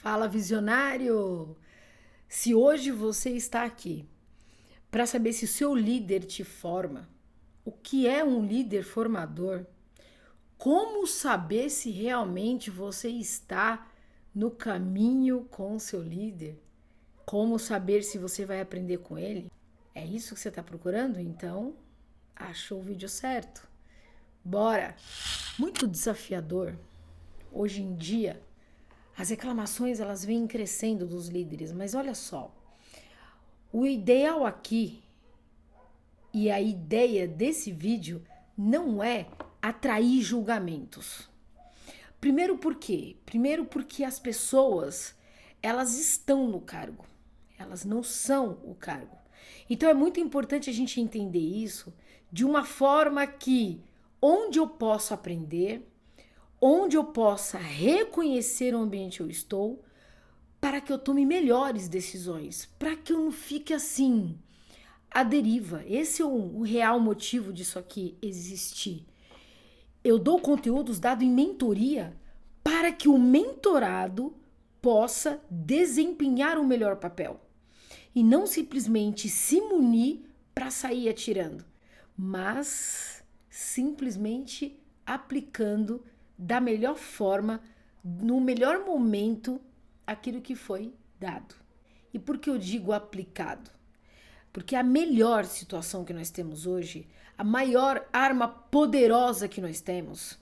Fala, visionário! Se hoje você está aqui para saber se o seu líder te forma, o que é um líder formador, como saber se realmente você está no caminho com o seu líder, como saber se você vai aprender com ele, é isso que você está procurando? Então, achou o vídeo certo. Bora! Muito desafiador hoje em dia. As reclamações elas vêm crescendo dos líderes, mas olha só, o ideal aqui e a ideia desse vídeo não é atrair julgamentos. Primeiro por quê? Primeiro porque as pessoas elas estão no cargo, elas não são o cargo. Então é muito importante a gente entender isso de uma forma que onde eu posso aprender, onde eu possa reconhecer o ambiente que eu estou, para que eu tome melhores decisões, para que eu não fique assim, à deriva. Esse é o real motivo disso aqui existir. Eu dou conteúdos dados em mentoria para que o mentorado possa desempenhar o melhor papel e não simplesmente se munir para sair atirando, mas simplesmente aplicando da melhor forma, no melhor momento, aquilo que foi dado. E por que eu digo aplicado? Porque a melhor situação que nós temos hoje, a maior arma poderosa que nós temos,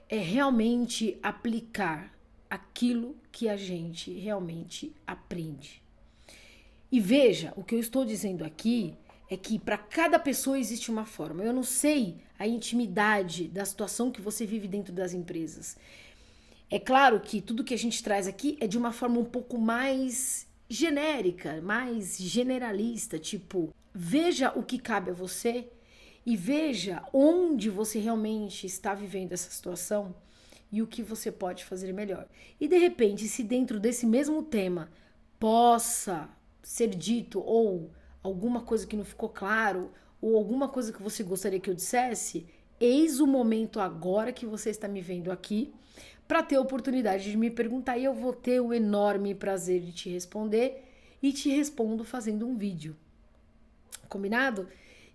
é realmente aplicar aquilo que a gente realmente aprende. E veja, o que eu estou dizendo aqui é que para cada pessoa existe uma forma. Eu não sei a intimidade da situação que você vive dentro das empresas. É claro que tudo que a gente traz aqui é de uma forma um pouco mais genérica, mais generalista, tipo, veja o que cabe a você e veja onde você realmente está vivendo essa situação e o que você pode fazer melhor. E de repente, se dentro desse mesmo tema possa ser dito ou alguma coisa que não ficou claro ou alguma coisa que você gostaria que eu dissesse, eis o momento agora que você está me vendo aqui para ter a oportunidade de me perguntar e eu vou ter o enorme prazer de te responder e te respondo fazendo um vídeo. Combinado?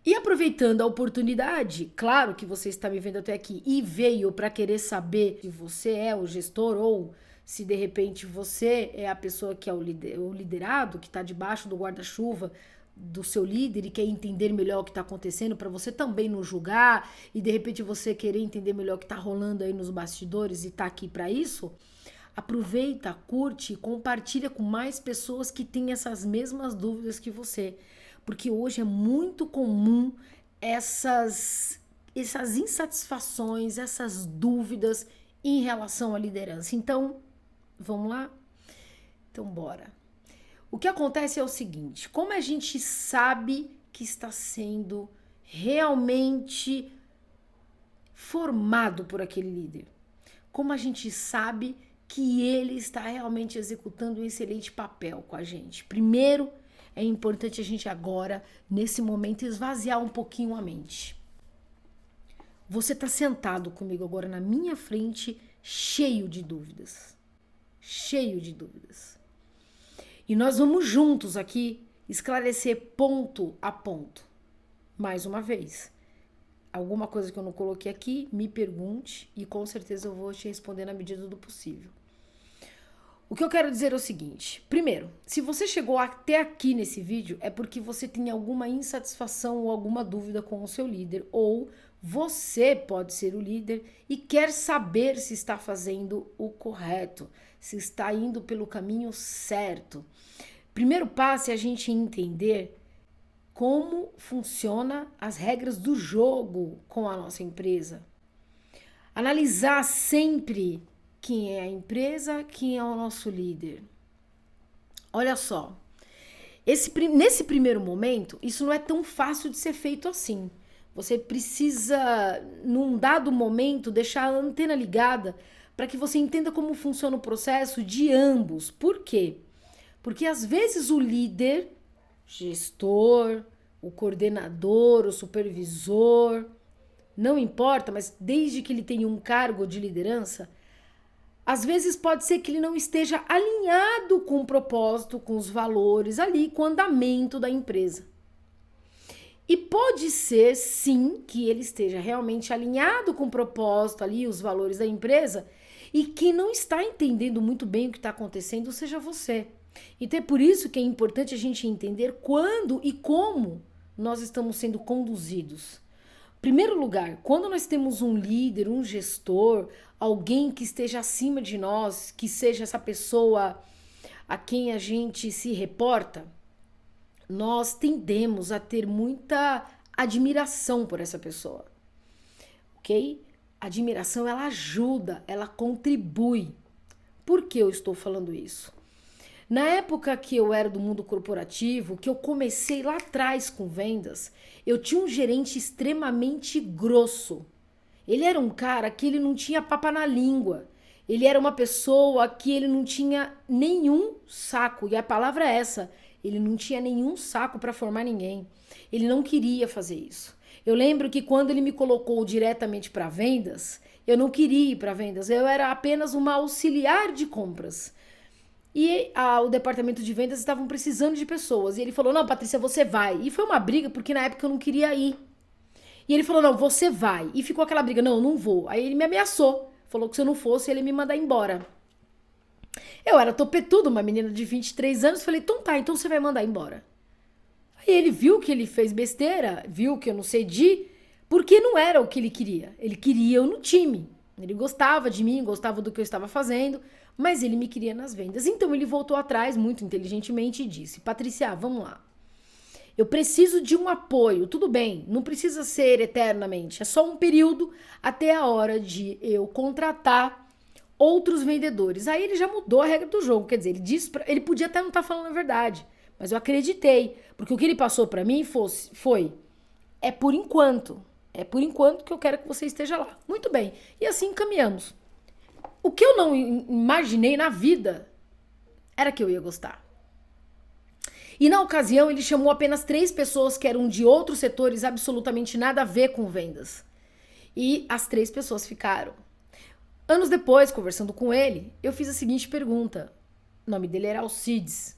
E aproveitando a oportunidade, claro que você está me vendo até aqui e veio para querer saber se você é o gestor ou se de repente você é a pessoa que é o liderado, que está debaixo do guarda-chuva do seu líder e quer entender melhor o que está acontecendo para você também não julgar e de repente você querer entender melhor o que está rolando aí nos bastidores e está aqui para isso, aproveita, curte e compartilha com mais pessoas que têm essas mesmas dúvidas que você. Porque hoje é muito comum essas insatisfações, essas dúvidas em relação à liderança. Então, vamos lá? Então, bora. O que acontece é o seguinte, como a gente sabe que está sendo realmente formado por aquele líder? Como a gente sabe que ele está realmente executando um excelente papel com a gente? Primeiro, é importante a gente agora, nesse momento, esvaziar um pouquinho a mente. Você está sentado comigo agora na minha frente, cheio de dúvidas. Cheio de dúvidas. E nós vamos juntos aqui esclarecer ponto a ponto. Mais uma vez, alguma coisa que eu não coloquei aqui, me pergunte e com certeza eu vou te responder na medida do possível. O que eu quero dizer é o seguinte, primeiro, se você chegou até aqui nesse vídeo é porque você tem alguma insatisfação ou alguma dúvida com o seu líder ou você pode ser o líder e quer saber se está fazendo o correto, se está indo pelo caminho certo. Primeiro passo é a gente entender como funciona as regras do jogo com a nossa empresa. Analisar sempre quem é a empresa, quem é o nosso líder. Olha só, nesse primeiro momento, isso não é tão fácil de ser feito assim. Você precisa, num dado momento, deixar a antena ligada para que você entenda como funciona o processo de ambos. Por quê? Porque às vezes o líder, gestor, o coordenador, o supervisor, não importa, mas desde que ele tenha um cargo de liderança, Às vezes pode ser que ele não esteja alinhado com o propósito, com os valores ali, com o andamento da empresa. E pode ser, sim, que ele esteja realmente alinhado com o propósito ali, os valores da empresa, e que não está entendendo muito bem o que está acontecendo, seja você. Então é por isso que é importante a gente entender quando e como nós estamos sendo conduzidos. Em primeiro lugar, quando nós temos um líder, um gestor, alguém que esteja acima de nós, que seja essa pessoa a quem a gente se reporta, nós tendemos a ter muita admiração por essa pessoa, ok? Admiração, ela ajuda, ela contribui. Por que eu estou falando isso? Na época que eu era do mundo corporativo, que eu comecei lá atrás com vendas, eu tinha um gerente extremamente grosso. Ele era um cara que ele não tinha papa na língua. Ele era uma pessoa que ele não tinha nenhum saco. E a palavra é essa. Ele não tinha nenhum saco para formar ninguém. Ele não queria fazer isso. Eu lembro que quando ele me colocou diretamente para vendas, eu não queria ir para vendas. Eu era apenas uma auxiliar de compras. E o departamento de vendas estavam precisando de pessoas. E ele falou, não, Patrícia, você vai. E foi uma briga, porque na época eu não queria ir. E ele falou, não, você vai. E ficou aquela briga, não, eu não vou. Aí ele me ameaçou. Falou que se eu não fosse, ele ia me mandar embora. Eu era topetuda, uma menina de 23 anos. Falei, então tá, então você vai mandar embora. Aí ele viu que ele fez besteira, viu que eu não cedi, porque não era o que ele queria. Ele queria eu no time. Ele gostava de mim, gostava do que eu estava fazendo, mas ele me queria nas vendas. Então ele voltou atrás muito inteligentemente e disse, Patrícia, vamos lá. Eu preciso de um apoio, tudo bem, não precisa ser eternamente, é só um período até a hora de eu contratar outros vendedores. Aí ele já mudou a regra do jogo, quer dizer, ele disse ele podia até não estar falando a verdade, mas eu acreditei, porque o que ele passou para mim foi é por enquanto que eu quero que você esteja lá. Muito bem, e assim caminhamos. O que eu não imaginei na vida era que eu ia gostar. E na ocasião ele chamou apenas 3 pessoas que eram de outros setores absolutamente nada a ver com vendas. E as 3 pessoas ficaram. Anos depois, conversando com ele, eu fiz a seguinte pergunta. O nome dele era Alcides.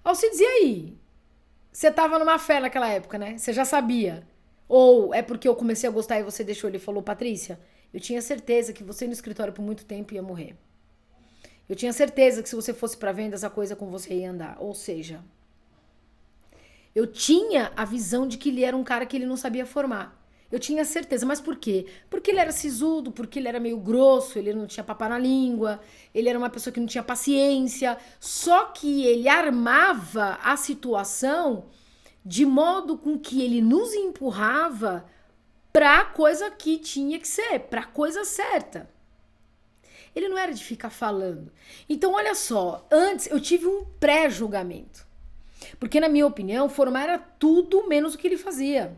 Alcides, e aí? Você tava numa fé naquela época, né? Você já sabia? Ou é porque eu comecei a gostar e você deixou ele e falou, Patrícia, eu tinha certeza que você no escritório por muito tempo ia morrer. Eu tinha certeza que se você fosse para vendas, a coisa com você ia andar. Ou seja, eu tinha a visão de que ele era um cara que ele não sabia formar. Eu tinha certeza, mas por quê? Porque ele era sisudo, porque ele era meio grosso, ele não tinha papo na língua, ele era uma pessoa que não tinha paciência, só que ele armava a situação de modo com que ele nos empurrava pra coisa que tinha que ser, pra coisa certa. Ele não era de ficar falando. Então, olha só, antes eu tive um pré-julgamento. Porque, na minha opinião, formar era tudo menos o que ele fazia.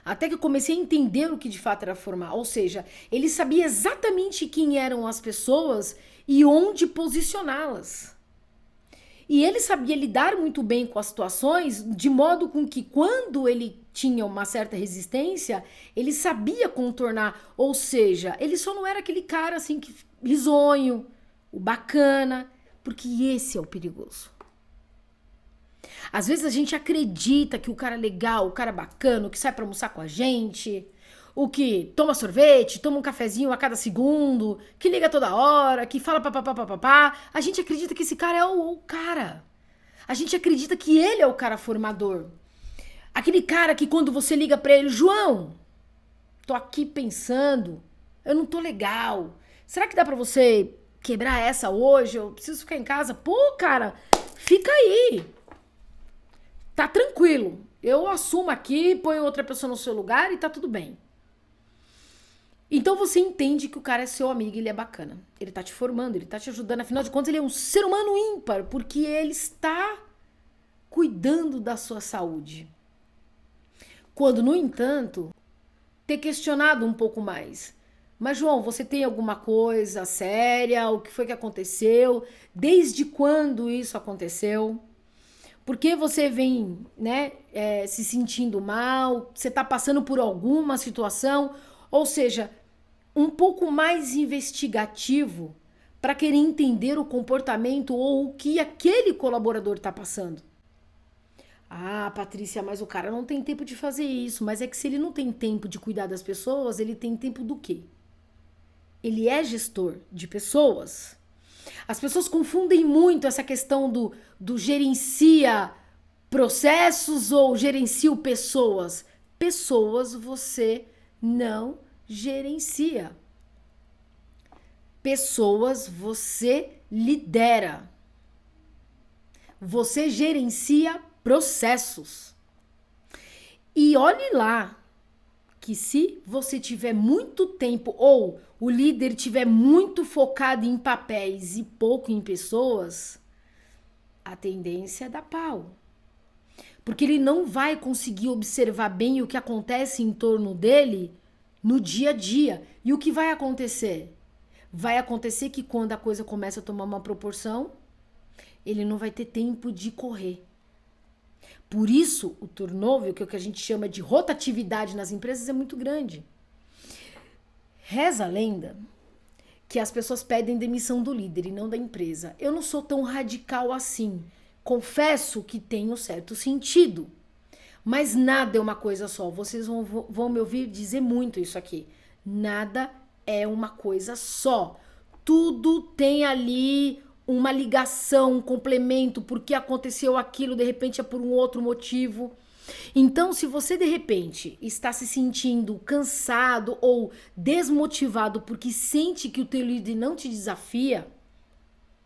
Até que eu comecei a entender o que de fato era formar. Ou seja, ele sabia exatamente quem eram as pessoas e onde posicioná-las. E ele sabia lidar muito bem com as situações, de modo com que quando ele tinha uma certa resistência, ele sabia contornar. Ou seja, ele só não era aquele cara assim que risonho, o bacana, porque esse é o perigoso. Às vezes a gente acredita que o cara é legal, o cara é bacana, o que sai pra almoçar com a gente, o que toma sorvete, toma um cafezinho a cada segundo, que liga toda hora, que fala papapá. A gente acredita que esse cara é o cara. A gente acredita que ele é o cara formador. Aquele cara que quando você liga pra ele, João, tô aqui pensando, eu não tô legal. Será que dá pra você quebrar essa hoje? Eu preciso ficar em casa. Pô, cara, fica aí. Tá tranquilo. Eu assumo aqui, ponho outra pessoa no seu lugar e tá tudo bem. Então você entende que o cara é seu amigo e ele é bacana. Ele tá te formando, ele tá te ajudando. Afinal de contas, ele é um ser humano ímpar, porque ele está cuidando da sua saúde. Quando, no entanto, ter questionado um pouco mais. Mas, João, você tem alguma coisa séria? O que foi que aconteceu? Desde quando isso aconteceu? Por que você vem, né, se sentindo mal? Você está passando por alguma situação? Ou seja, um pouco mais investigativo para querer entender o comportamento ou o que aquele colaborador está passando. Ah, Patrícia, mas o cara não tem tempo de fazer isso. Mas é que se ele não tem tempo de cuidar das pessoas, ele tem tempo do quê? Ele é gestor de pessoas. As pessoas confundem muito essa questão do gerencia processos ou gerencio pessoas. Pessoas você não gerencia. Pessoas você lidera. Você gerencia processos. E olhe lá que se você tiver muito tempo ou o líder tiver muito focado em papéis e pouco em pessoas, a tendência é dar pau. Porque ele não vai conseguir observar bem o que acontece em torno dele no dia a dia. E o que vai acontecer? Vai acontecer que quando a coisa começa a tomar uma proporção, ele não vai ter tempo de correr. Por isso, o turnover, que é o que a gente chama de rotatividade nas empresas, é muito grande. Reza a lenda que as pessoas pedem demissão do líder e não da empresa. Eu não sou tão radical assim. Confesso que tem um certo sentido. Mas nada é uma coisa só. Vocês vão me ouvir dizer muito isso aqui. Nada é uma coisa só. Tudo tem ali uma ligação, um complemento, porque aconteceu aquilo, de repente é por um outro motivo. Então, se você de repente está se sentindo cansado ou desmotivado porque sente que o teu líder não te desafia,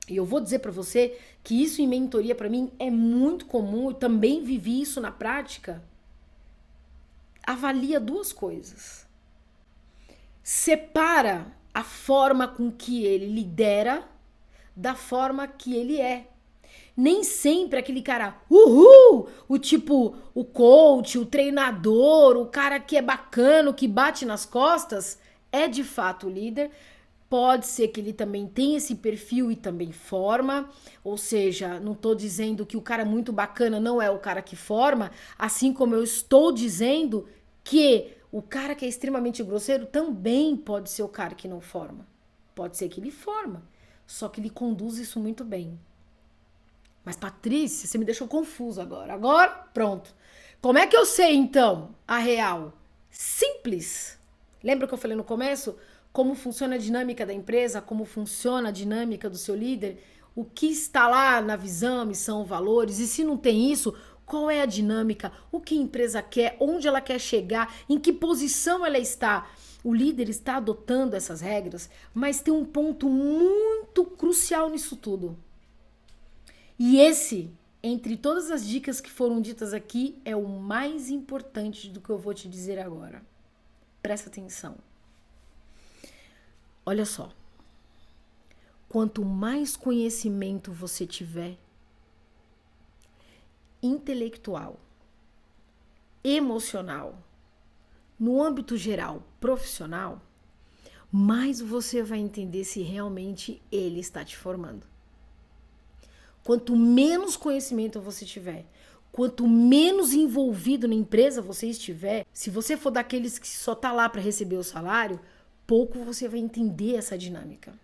e eu vou dizer para você que isso em mentoria para mim é muito comum, eu também vivi isso na prática. Avalia duas coisas. Separa a forma com que ele lidera da forma que ele é. Nem sempre aquele cara, o tipo, o coach, o treinador, o cara que é bacana, que bate nas costas, é de fato o líder. Pode ser que ele também tenha esse perfil e também forma, ou seja, não estou dizendo que o cara muito bacana não é o cara que forma, assim como eu estou dizendo que o cara que é extremamente grosseiro também pode ser o cara que não forma. Pode ser que ele forma, só que ele conduz isso muito bem. Mas, Patrícia, você me deixou confuso agora. Agora, pronto. Como é que eu sei, então, a real? Simples. Lembra que eu falei no começo? Como funciona a dinâmica da empresa, como funciona a dinâmica do seu líder, o que está lá na visão, missão, valores, e se não tem isso, qual é a dinâmica, o que a empresa quer, onde ela quer chegar, em que posição ela está. O líder está adotando essas regras, mas tem um ponto muito crucial nisso tudo. E esse, entre todas as dicas que foram ditas aqui, é o mais importante do que eu vou te dizer agora. Presta atenção. Olha só. Quanto mais conhecimento você tiver, intelectual, emocional, no âmbito geral, profissional, mais você vai entender se realmente ele está te formando. Quanto menos conhecimento você tiver, quanto menos envolvido na empresa você estiver, se você for daqueles que só tá lá para receber o salário, pouco você vai entender essa dinâmica.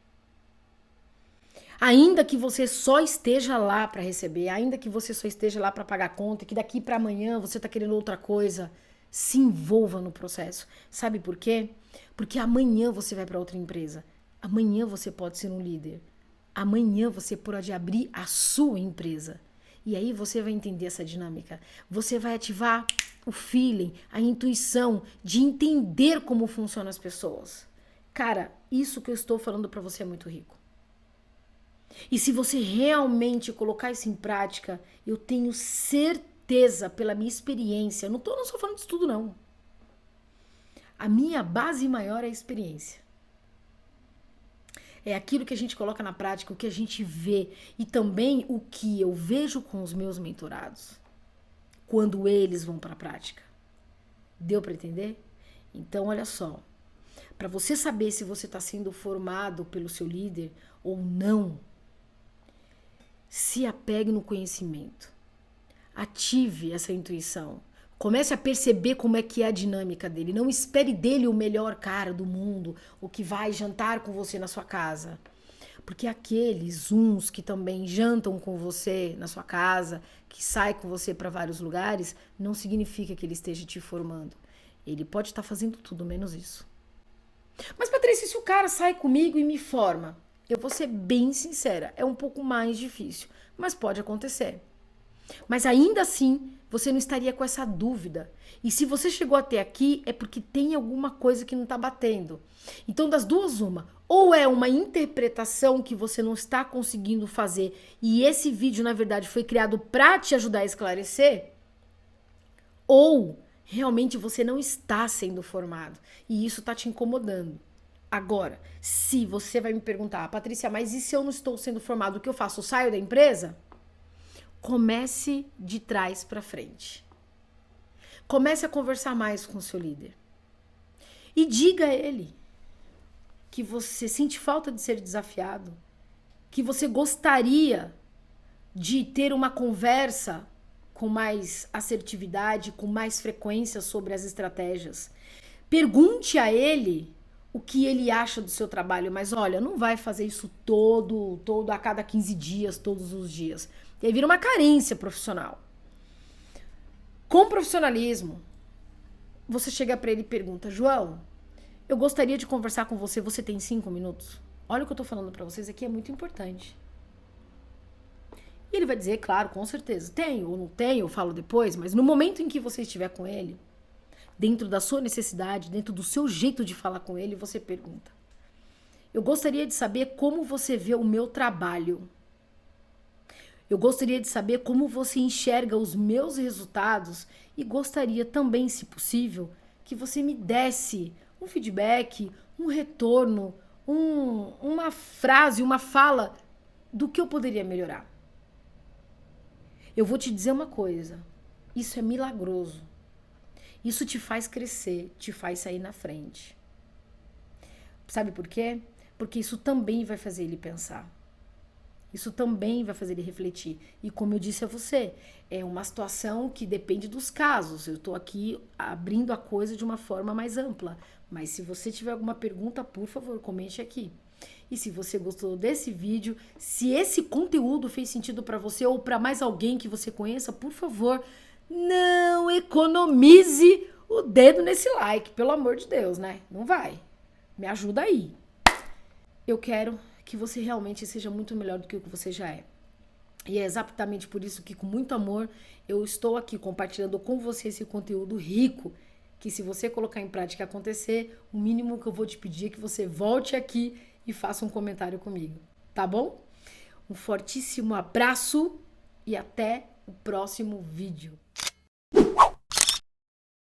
Ainda que você só esteja lá para receber, ainda que você só esteja lá para pagar conta, que daqui para amanhã você tá querendo outra coisa, se envolva no processo. Sabe por quê? Porque amanhã você vai para outra empresa. Amanhã você pode ser um líder. Amanhã você pode abrir a sua empresa. E aí você vai entender essa dinâmica. Você vai ativar o feeling, a intuição de entender como funcionam as pessoas. Cara, isso que eu estou falando para você é muito rico. E se você realmente colocar isso em prática, eu tenho certeza, pela minha experiência, não estou falando de estudo, não. A minha base maior é a experiência. É aquilo que a gente coloca na prática, o que a gente vê e também o que eu vejo com os meus mentorados quando eles vão para a prática. Deu para entender? Então, olha só. Para você saber se você está sendo formado pelo seu líder ou não, se apegue no conhecimento. Ative essa intuição. Comece a perceber como é que é a dinâmica dele. Não espere dele o melhor cara do mundo, o que vai jantar com você na sua casa. Porque aqueles uns que também jantam com você na sua casa, que saem com você para vários lugares, não significa que ele esteja te formando. Ele pode estar fazendo tudo menos isso. Mas, Patrícia, se o cara sai comigo e me forma? Eu vou ser bem sincera, é um pouco mais difícil, mas pode acontecer. Mas ainda assim, você não estaria com essa dúvida. E se você chegou até aqui, é porque tem alguma coisa que não está batendo. Então, das duas, uma. Ou é uma interpretação que você não está conseguindo fazer e esse vídeo, na verdade, foi criado para te ajudar a esclarecer, ou realmente você não está sendo formado e isso está te incomodando. Agora, se você vai me perguntar, Patrícia, mas e se eu não estou sendo formado, o que eu faço? Eu saio da empresa? Comece de trás para frente. Comece a conversar mais com o seu líder. E diga a ele que você sente falta de ser desafiado, que você gostaria de ter uma conversa com mais assertividade, com mais frequência sobre as estratégias. Pergunte a ele o que ele acha do seu trabalho, mas olha, não vai fazer isso todo a cada 15 dias, todos os dias. E aí vira uma carência profissional. Com profissionalismo, você chega para ele e pergunta, João, eu gostaria de conversar com você, você tem 5 minutos? Olha o que eu tô falando para vocês aqui, é muito importante. E ele vai dizer, claro, com certeza, tenho ou não tenho, eu falo depois, mas no momento em que você estiver com ele, dentro da sua necessidade, dentro do seu jeito de falar com ele, você pergunta. Eu gostaria de saber como você vê o meu trabalho. Eu gostaria de saber como você enxerga os meus resultados e gostaria também, se possível, que você me desse um feedback, um retorno, uma frase, uma fala do que eu poderia melhorar. Eu vou te dizer uma coisa, isso é milagroso. Isso te faz crescer, te faz sair na frente. Sabe por quê? Porque isso também vai fazer ele pensar. Isso também vai fazer ele refletir. E como eu disse a você, é uma situação que depende dos casos. Eu estou aqui abrindo a coisa de uma forma mais ampla. Mas se você tiver alguma pergunta, por favor, comente aqui. E se você gostou desse vídeo, se esse conteúdo fez sentido para você ou para mais alguém que você conheça, por favor, não economize o dedo nesse like, pelo amor de Deus, né? Não vai. Me ajuda aí. Eu quero que você realmente seja muito melhor do que o que você já é. E é exatamente por isso que, com muito amor, eu estou aqui compartilhando com você esse conteúdo rico, que se você colocar em prática e acontecer, o mínimo que eu vou te pedir é que você volte aqui e faça um comentário comigo, tá bom? Um fortíssimo abraço e até o próximo vídeo.